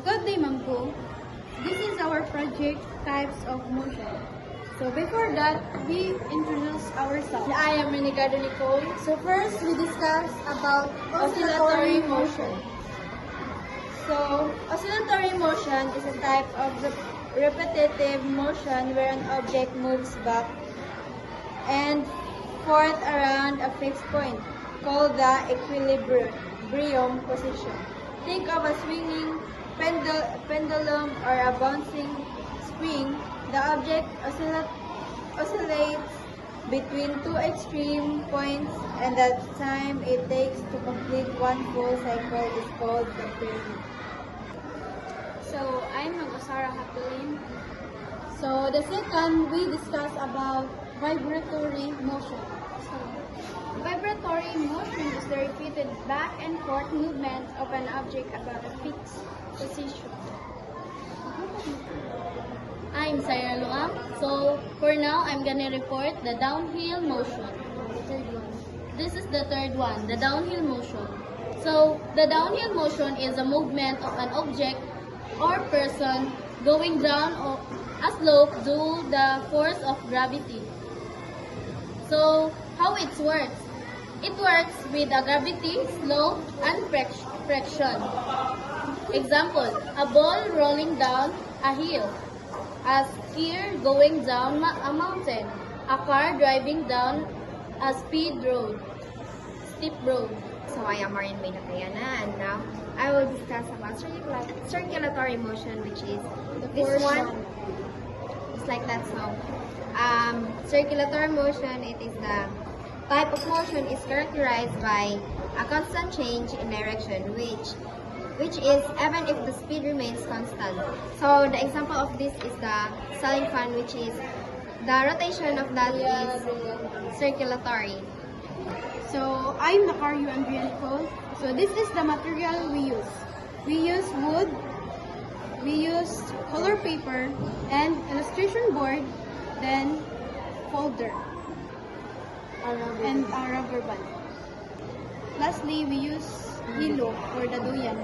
Good day, Ma'am Ko. This is our project types of motion. So before that, we introduce ourselves. I am Ricardo Nicole. So first, we discuss about oscillatory motion. So, oscillatory motion is a type of repetitive motion where an object moves back and forth around a fixed point, called the equilibrium position. Think of a swinging pendulum or a bouncing spring. The object oscillates between two extreme points, and the time it takes to complete one full cycle is called the period. So I'm Mag-Osara Hatulin. So the second, we discuss about vibratory motion. So vibratory motion is the repeated back and forth movement of an object about a fixed position. I'm Sarah Luang. So for now, I'm gonna report the downhill motion. This is the third one, the downhill motion. So the downhill motion is a movement of an object or person going down a slope due to the force of gravity. So how it works? It works with a gravity, slope, and friction. Example, a ball rolling down a hill, a skier going down a mountain, a car driving down a steep road. So I am Maureen May Natayana, and now I will discuss about circulatory motion, which is this one. It's like that. So circulatory motion, it is the type of motion is characterized by a constant change in direction, which is even if the speed remains constant. So the example of this is the ceiling fan, which is the rotation of that is circulatory. So I'm Nakario Andrea Nicole. So this is the material we use. We use wood, we use color paper, and illustration board, then folder, and a rubber band. Lastly, we use hilo for the duyan.